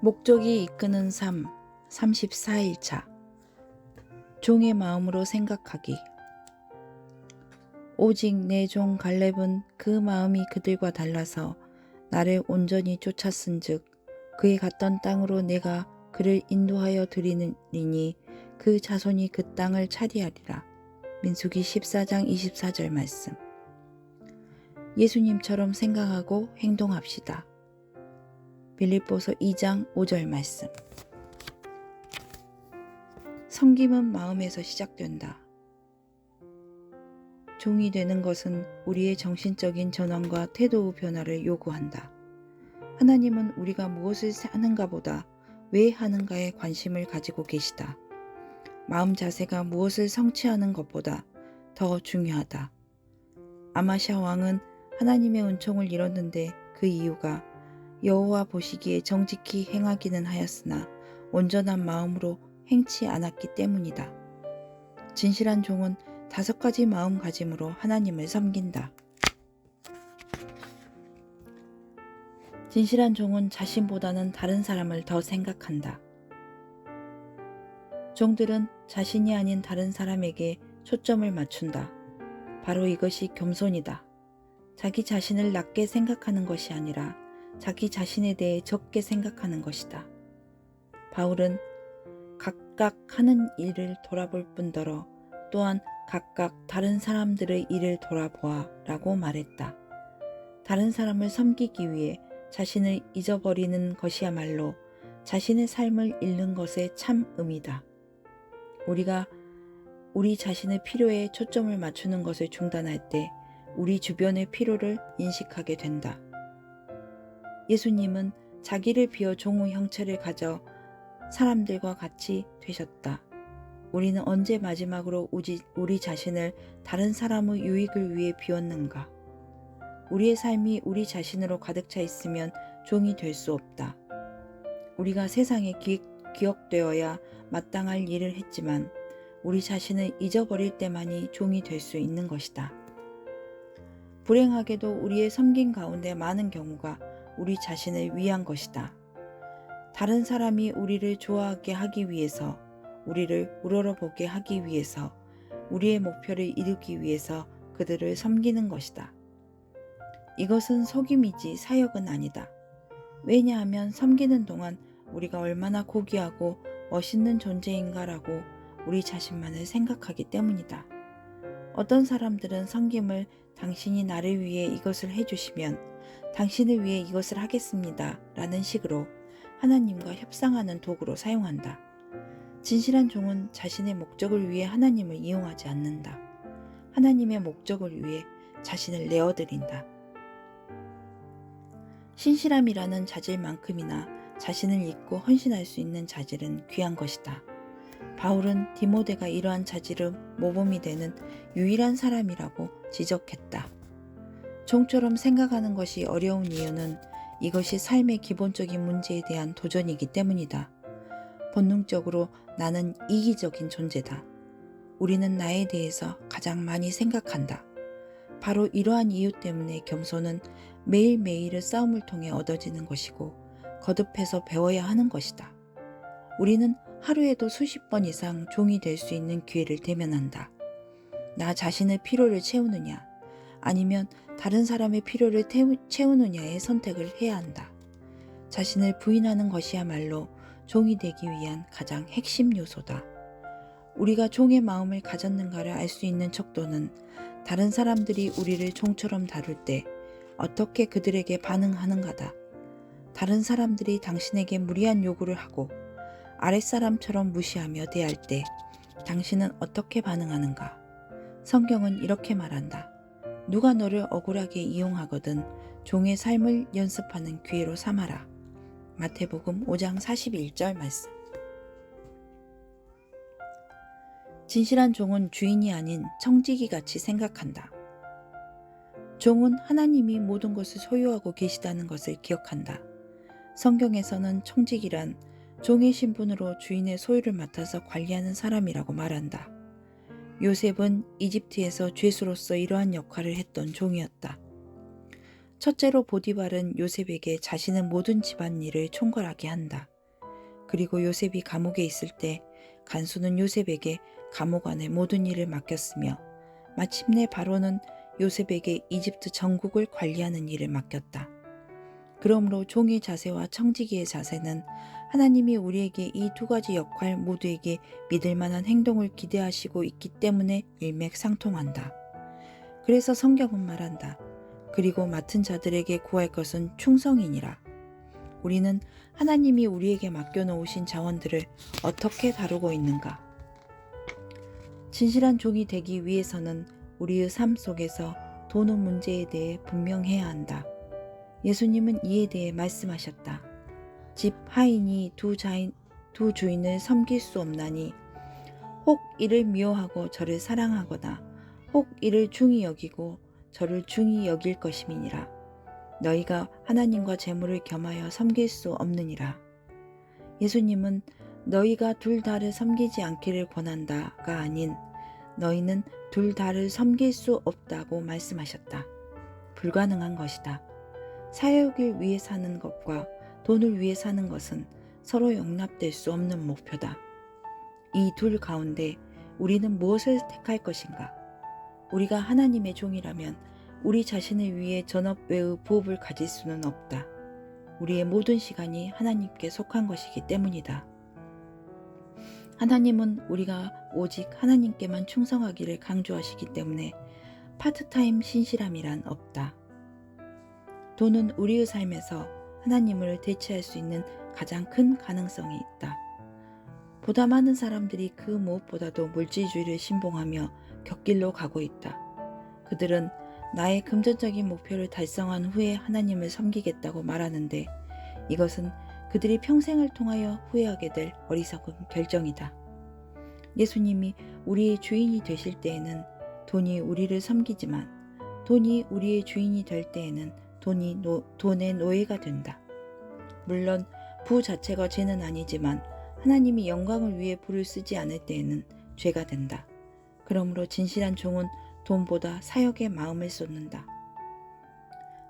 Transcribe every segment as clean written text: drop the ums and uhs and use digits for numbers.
목적이 이끄는 삶 34일차 종의 마음으로 생각하기. 오직 내 종 갈렙은 그 마음이 그들과 달라서 나를 온전히 쫓았은즉 그의 갔던 땅으로 내가 그를 인도하여 드리느니 그 자손이 그 땅을 차리하리라. 민수기 14장 24절 말씀. 예수님처럼 생각하고 행동합시다. 빌립보서 2장 5절 말씀. 섬김은 마음에서 시작된다. 종이 되는 것은 우리의 정신적인 전환과 태도 변화를 요구한다. 하나님은 우리가 무엇을 하는가 보다 왜 하는가에 관심을 가지고 계시다. 마음 자세가 무엇을 성취하는 것보다 더 중요하다. 아마샤 왕은 하나님의 은총을 잃었는데 그 이유가 여호와 보시기에 정직히 행하기는 하였으나 온전한 마음으로 행치 않았기 때문이다. 진실한 종은 5가지 마음가짐으로 하나님을 섬긴다. 진실한 종은 자신보다는 다른 사람을 더 생각한다. 종들은 자신이 아닌 다른 사람에게 초점을 맞춘다. 바로 이것이 겸손이다. 자기 자신을 낮게 생각하는 것이 아니라 자기 자신에 대해 적게 생각하는 것이다. 바울은 각각 하는 일을 돌아볼 뿐더러 또한 각각 다른 사람들의 일을 돌아보아 라고 말했다. 다른 사람을 섬기기 위해 자신을 잊어버리는 것이야말로 자신의 삶을 잃는 것의 참 의미다. 우리가 우리 자신의 필요에 초점을 맞추는 것을 중단할 때 우리 주변의 필요를 인식하게 된다. 예수님은 자기를 비워 종의 형체를 가져 사람들과 같이 되셨다. 우리는 언제 마지막으로 우리 자신을 다른 사람의 유익을 위해 비웠는가? 우리의 삶이 우리 자신으로 가득 차 있으면 종이 될 수 없다. 우리가 세상에 기억되어야 마땅할 일을 했지만 우리 자신을 잊어버릴 때만이 종이 될 수 있는 것이다. 불행하게도 우리의 섬김 가운데 많은 경우가 우리 자신을 위한 것이다. 다른 사람이 우리를 좋아하게 하기 위해서, 우리를 우러러보게 하기 위해서, 우리의 목표를 이루기 위해서 그들을 섬기는 것이다. 이것은 속임이지 사역은 아니다. 왜냐하면 섬기는 동안 우리가 얼마나 고귀하고 멋있는 존재인가라고 우리 자신만을 생각하기 때문이다. 어떤 사람들은 섬김을 당신이 나를 위해 이것을 해주시면 당신을 위해 이것을 하겠습니다 라는 식으로 하나님과 협상하는 도구로 사용한다. 진실한 종은 자신의 목적을 위해 하나님을 이용하지 않는다. 하나님의 목적을 위해 자신을 내어드린다. 신실함이라는 자질만큼이나 자신을 잊고 헌신할 수 있는 자질은 귀한 것이다. 바울은 디모데가 이러한 자질의 모범이 되는 유일한 사람이라고 지적했다. 종처럼 생각하는 것이 어려운 이유는 이것이 삶의 기본적인 문제에 대한 도전이기 때문이다. 본능적으로 나는 이기적인 존재다. 우리는 나에 대해서 가장 많이 생각한다. 바로 이러한 이유 때문에 겸손은 매일매일의 싸움을 통해 얻어지는 것이고 거듭해서 배워야 하는 것이다. 우리는 하루에도 수십 번 이상 종이 될 수 있는 기회를 대면한다. 나 자신의 필요를 채우느냐 아니면 다른 사람의 필요를 채우느냐의 선택을 해야 한다. 자신을 부인하는 것이야말로 종이 되기 위한 가장 핵심 요소다. 우리가 종의 마음을 가졌는가를 알 수 있는 척도는 다른 사람들이 우리를 종처럼 다룰 때 어떻게 그들에게 반응하는가다. 다른 사람들이 당신에게 무리한 요구를 하고 아랫사람처럼 무시하며 대할 때 당신은 어떻게 반응하는가? 성경은 이렇게 말한다. 누가 너를 억울하게 이용하거든 종의 삶을 연습하는 기회로 삼아라. 마태복음 5장 41절 말씀. 진실한 종은 주인이 아닌 청지기같이 생각한다. 종은 하나님이 모든 것을 소유하고 계시다는 것을 기억한다. 성경에서는 청지기란 종의 신분으로 주인의 소유를 맡아서 관리하는 사람이라고 말한다. 요셉은 이집트에서 죄수로서 이러한 역할을 했던 종이었다. 첫째로 보디발은 요셉에게 자신의 모든 집안일을 총괄하게 한다. 그리고 요셉이 감옥에 있을 때 간수는 요셉에게 감옥 안의 모든 일을 맡겼으며 마침내 바로는 요셉에게 이집트 전국을 관리하는 일을 맡겼다. 그러므로 종의 자세와 청지기의 자세는 하나님이 우리에게 이 두 가지 역할 모두에게 믿을 만한 행동을 기대하시고 있기 때문에 일맥상통한다. 그래서 성경은 말한다. 그리고 맡은 자들에게 구할 것은 충성이니라. 우리는 하나님이 우리에게 맡겨놓으신 자원들을 어떻게 다루고 있는가? 진실한 종이 되기 위해서는 우리의 삶 속에서 도는 문제에 대해 분명해야 한다. 예수님은 이에 대해 말씀하셨다. 집 하인이 두 주인을 섬길 수 없나니 혹 이를 미워하고 저를 사랑하거나 혹 이를 중히 여기고 저를 중히 여길 것임이니라. 너희가 하나님과 재물을 겸하여 섬길 수 없느니라. 예수님은 너희가 둘 다를 섬기지 않기를 권한다가 아닌 너희는 둘 다를 섬길 수 없다고 말씀하셨다. 불가능한 것이다. 사역을 위해 사는 것과 돈을 위해 사는 것은 서로 용납될 수 없는 목표다. 이 둘 가운데 우리는 무엇을 택할 것인가? 우리가 하나님의 종이라면 우리 자신을 위해 전업 외의 부업을 가질 수는 없다. 우리의 모든 시간이 하나님께 속한 것이기 때문이다. 하나님은 우리가 오직 하나님께만 충성하기를 강조하시기 때문에 파트타임 신실함이란 없다. 돈은 우리의 삶에서 하나님을 대체할 수 있는 가장 큰 가능성이 있다. 보다 많은 사람들이 그 무엇보다도 물질주의를 신봉하며 곁길로 가고 있다. 그들은 나의 금전적인 목표를 달성한 후에 하나님을 섬기겠다고 말하는데 이것은 그들이 평생을 통하여 후회하게 될 어리석은 결정이다. 예수님이 우리의 주인이 되실 때에는 돈이 우리를 섬기지만 돈이 우리의 주인이 될 때에는 돈이 돈의 노예가 된다. 물론 부 자체가 죄는 아니지만 하나님이 영광을 위해 부를 쓰지 않을 때에는 죄가 된다. 그러므로 진실한 종은 돈보다 사역에 마음을 쏟는다.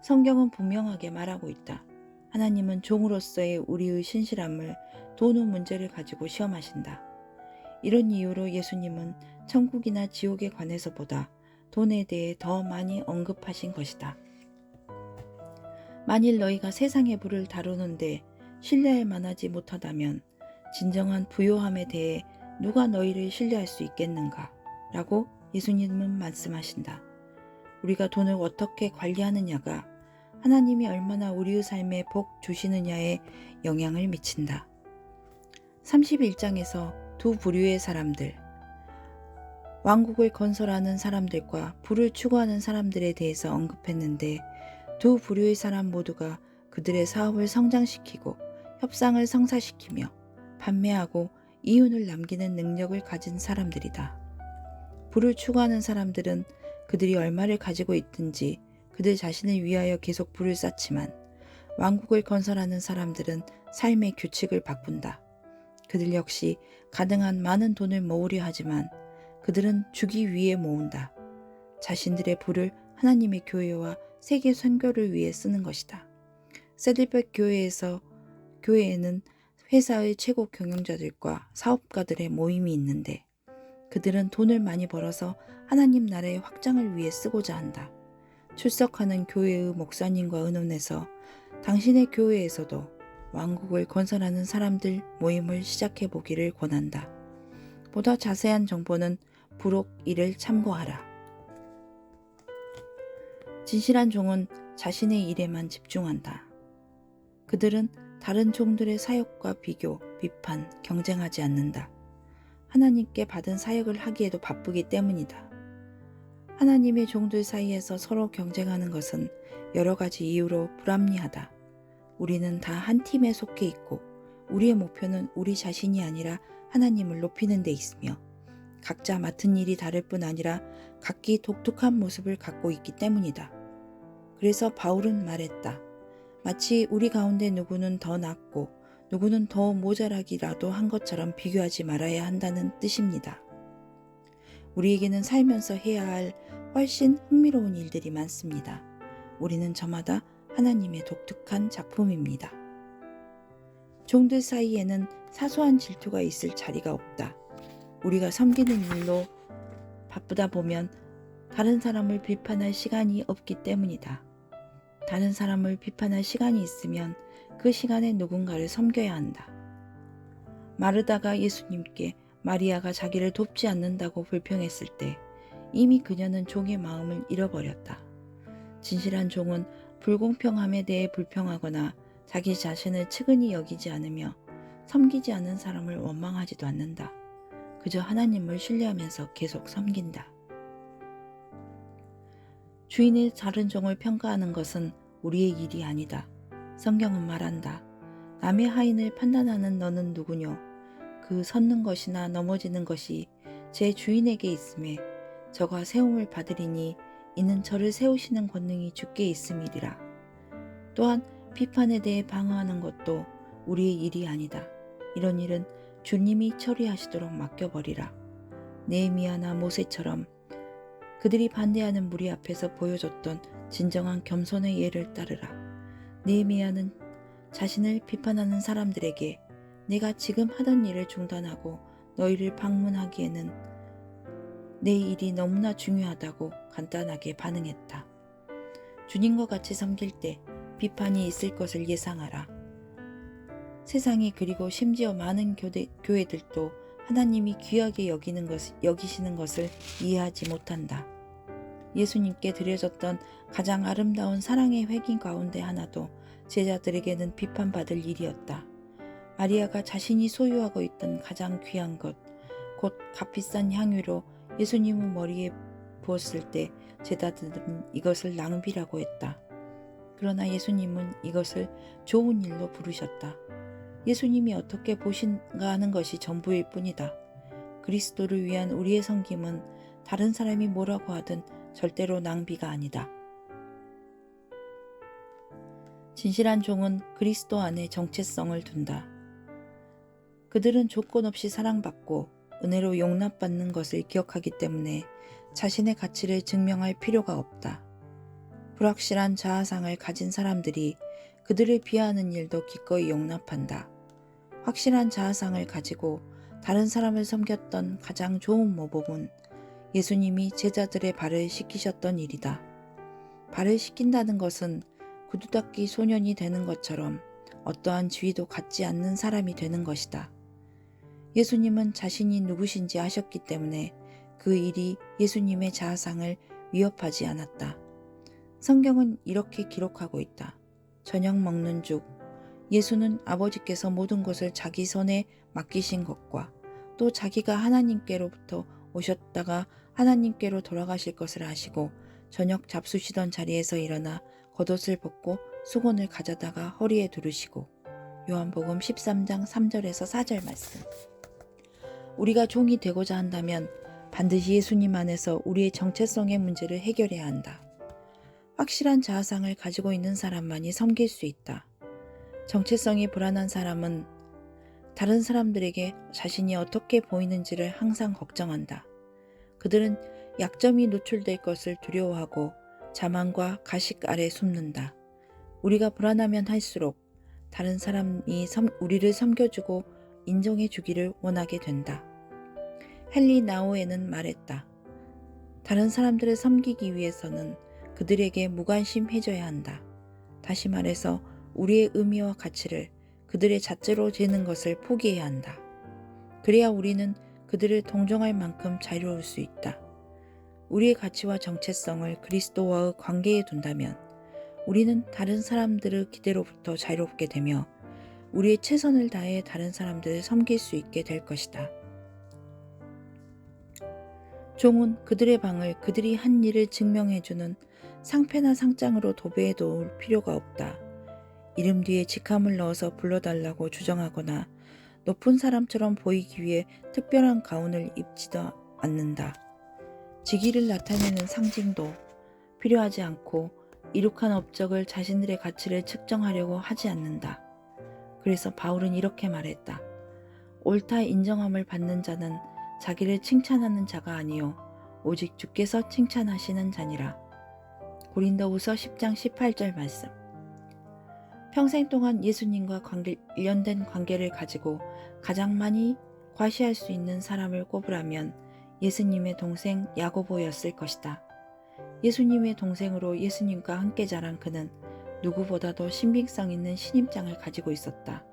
성경은 분명하게 말하고 있다. 하나님은 종으로서의 우리의 신실함을 돈의 문제를 가지고 시험하신다. 이런 이유로 예수님은 천국이나 지옥에 관해서보다 돈에 대해 더 많이 언급하신 것이다. 만일 너희가 세상의 부를 다루는데 신뢰할 만하지 못하다면 진정한 부요함에 대해 누가 너희를 신뢰할 수 있겠는가? 라고 예수님은 말씀하신다. 우리가 돈을 어떻게 관리하느냐가 하나님이 얼마나 우리의 삶에 복 주시느냐에 영향을 미친다. 31장에서 두 부류의 사람들, 왕국을 건설하는 사람들과 부를 추구하는 사람들에 대해서 언급했는데 두 부류의 사람 모두가 그들의 사업을 성장시키고 협상을 성사시키며 판매하고 이윤을 남기는 능력을 가진 사람들이다. 부를 추구하는 사람들은 그들이 얼마를 가지고 있든지 그들 자신을 위하여 계속 부를 쌓지만 왕국을 건설하는 사람들은 삶의 규칙을 바꾼다. 그들 역시 가능한 많은 돈을 모으려 하지만 그들은 주기 위해 모은다. 자신들의 부를 하나님의 교회와 세계 선교를 위해 쓰는 것이다. 세들백 교회에는 회사의 최고 경영자들과 사업가들의 모임이 있는데 그들은 돈을 많이 벌어서 하나님 나라의 확장을 위해 쓰고자 한다. 출석하는 교회의 목사님과 의논해서 당신의 교회에서도 왕국을 건설하는 사람들 모임을 시작해 보기를 권한다. 보다 자세한 정보는 부록 1을 참고하라. 진실한 종은 자신의 일에만 집중한다. 그들은 다른 종들의 사역과 비교, 비판, 경쟁하지 않는다. 하나님께 받은 사역을 하기에도 바쁘기 때문이다. 하나님의 종들 사이에서 서로 경쟁하는 것은 여러 가지 이유로 불합리하다. 우리는 다 한 팀에 속해 있고 우리의 목표는 우리 자신이 아니라 하나님을 높이는 데 있으며 각자 맡은 일이 다를 뿐 아니라 각기 독특한 모습을 갖고 있기 때문이다. 그래서 바울은 말했다. 마치 우리 가운데 누구는 더 낫고 누구는 더 모자라기라도 한 것처럼 비교하지 말아야 한다는 뜻입니다. 우리에게는 살면서 해야 할 훨씬 흥미로운 일들이 많습니다. 우리는 저마다 하나님의 독특한 작품입니다. 종들 사이에는 사소한 질투가 있을 자리가 없다. 우리가 섬기는 일로 바쁘다 보면 다른 사람을 비판할 시간이 없기 때문이다. 다른 사람을 비판할 시간이 있으면 그 시간에 누군가를 섬겨야 한다. 마르다가 예수님께 마리아가 자기를 돕지 않는다고 불평했을 때 이미 그녀는 종의 마음을 잃어버렸다. 진실한 종은 불공평함에 대해 불평하거나 자기 자신을 측은히 여기지 않으며 섬기지 않는 사람을 원망하지도 않는다. 그저 하나님을 신뢰하면서 계속 섬긴다. 주인의 다른 종을 평가하는 것은 우리의 일이 아니다. 성경은 말한다. 남의 하인을 판단하는 너는 누구뇨? 그 섰는 것이나 넘어지는 것이 제 주인에게 있음에 저가 세움을 받으리니 이는 저를 세우시는 권능이 주께 있음이리라. 또한 비판에 대해 방어하는 것도 우리의 일이 아니다. 이런 일은 주님이 처리하시도록 맡겨버리라. 느헤미야나 모세처럼 그들이 반대하는 무리 앞에서 보여줬던 진정한 겸손의 예를 따르라. 느헤미야는 자신을 비판하는 사람들에게 내가 지금 하던 일을 중단하고 너희를 방문하기에는 내 일이 너무나 중요하다고 간단하게 반응했다. 주님과 같이 섬길 때 비판이 있을 것을 예상하라. 세상이 그리고 심지어 많은 교회들도 하나님이 귀하게 여기시는 것을 이해하지 못한다. 예수님께 드려졌던 가장 아름다운 사랑의 회기 가운데 하나도 제자들에게는 비판받을 일이었다. 마리아가 자신이 소유하고 있던 가장 귀한 것, 곧 값비싼 향유로 예수님의 머리에 부었을 때 제자들은 이것을 낭비라고 했다. 그러나 예수님은 이것을 좋은 일로 부르셨다. 예수님이 어떻게 보신가 하는 것이 전부일 뿐이다. 그리스도를 위한 우리의 섬김은 다른 사람이 뭐라고 하든 절대로 낭비가 아니다. 진실한 종은 그리스도 안에 정체성을 둔다. 그들은 조건 없이 사랑받고 은혜로 용납받는 것을 기억하기 때문에 자신의 가치를 증명할 필요가 없다. 불확실한 자아상을 가진 사람들이 그들을 비하하는 일도 기꺼이 용납한다. 확실한 자아상을 가지고 다른 사람을 섬겼던 가장 좋은 모범은 예수님이 제자들의 발을 씻기셨던 일이다. 발을 씻긴다는 것은 구두 닦기 소년이 되는 것처럼 어떠한 지위도 갖지 않는 사람이 되는 것이다. 예수님은 자신이 누구신지 아셨기 때문에 그 일이 예수님의 자아상을 위협하지 않았다. 성경은 이렇게 기록하고 있다. 저녁 먹는 중 예수는 아버지께서 모든 것을 자기 손에 맡기신 것과 또 자기가 하나님께로부터 오셨다가 하나님께로 돌아가실 것을 아시고 저녁 잡수시던 자리에서 일어나 겉옷을 벗고 수건을 가져다가 허리에 두르시고 요한복음 13장 3절에서 4절 말씀. 우리가 종이 되고자 한다면 반드시 예수님 안에서 우리의 정체성의 문제를 해결해야 한다. 확실한 자아상을 가지고 있는 사람만이 섬길 수 있다. 정체성이 불안한 사람은 다른 사람들에게 자신이 어떻게 보이는지를 항상 걱정한다. 그들은 약점이 노출될 것을 두려워하고 자만과 가식 아래 숨는다. 우리가 불안하면 할수록 다른 사람이 우리를 섬겨주고 인정해주기를 원하게 된다. 헨리 나우에는 말했다. 다른 사람들을 섬기기 위해서는 그들에게 무관심해져야 한다. 다시 말해서 우리의 의미와 가치를 그들의 잣대로 재는 것을 포기해야 한다. 그래야 우리는 그들을 동정할 만큼 자유로울 수 있다. 우리의 가치와 정체성을 그리스도와의 관계에 둔다면 우리는 다른 사람들의 기대로부터 자유롭게 되며 우리의 최선을 다해 다른 사람들을 섬길 수 있게 될 것이다. 종은 그들의 방을 그들이 한 일을 증명해주는 상패나 상장으로 도배해 놓을 필요가 없다. 이름 뒤에 직함을 넣어서 불러달라고 주정하거나 높은 사람처럼 보이기 위해 특별한 가운을 입지도 않는다. 직위를 나타내는 상징도 필요하지 않고 이룩한 업적을 자신들의 가치를 측정하려고 하지 않는다. 그래서 바울은 이렇게 말했다. 옳다 인정함을 받는 자는 자기를 칭찬하는 자가 아니요 오직 주께서 칭찬하시는 자니라. 고린도후서 10장 18절 말씀. 평생 동안 예수님과 관련된 관계를 가지고 가장 많이 과시할 수 있는 사람을 꼽으라면 예수님의 동생 야고보였을 것이다. 예수님의 동생으로 예수님과 함께 자란 그는 누구보다도 신빙성 있는 신임장을 가지고 있었다.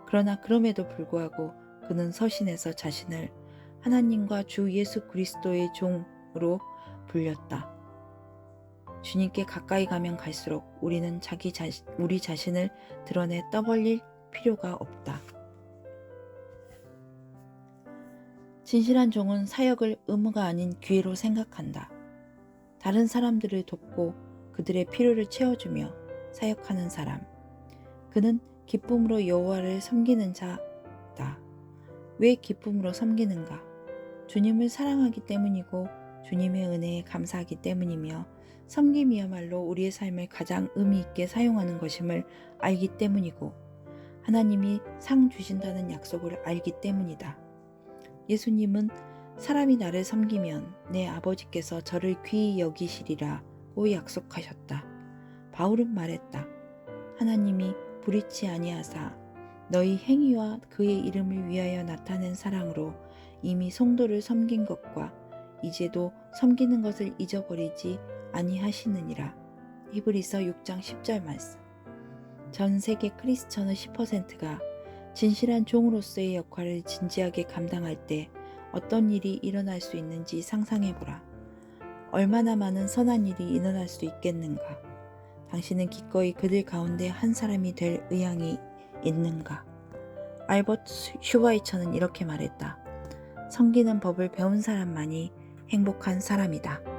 그러나 그럼에도 불구하고 그는 서신에서 자신을 하나님과 주 예수 그리스도의 종으로 불렸다. 주님께 가까이 가면 갈수록 우리는 우리 자신을 드러내 떠벌릴 필요가 없다. 진실한 종은 사역을 의무가 아닌 기회로 생각한다. 다른 사람들을 돕고 그들의 필요를 채워주며 사역하는 사람. 그는 기쁨으로 여호와를 섬기는 자다. 왜 기쁨으로 섬기는가? 주님을 사랑하기 때문이고 주님의 은혜에 감사하기 때문이며 섬김이야말로 우리의 삶을 가장 의미 있게 사용하는 것임을 알기 때문이고 하나님이 상 주신다는 약속을 알기 때문이다. 예수님은 사람이 나를 섬기면 내 아버지께서 저를 귀히 여기시리라고 약속하셨다. 바울은 말했다. 하나님이 불의치 아니하사 너희 행위와 그의 이름을 위하여 나타낸 사랑으로 이미 성도를 섬긴 것과 이제도 섬기는 것을 잊어버리지 아니하시느니라. 히브리서 6장 10절 말씀. 전 세계 크리스천의 10%가 진실한 종으로서의 역할을 진지하게 감당할 때 어떤 일이 일어날 수 있는지 상상해보라. 얼마나 많은 선한 일이 일어날 수 있겠는가? 당신은 기꺼이 그들 가운데 한 사람이 될 의향이 있는가? 알버트 슈바이처는 이렇게 말했다. 섬기는 법을 배운 사람만이 행복한 사람이다.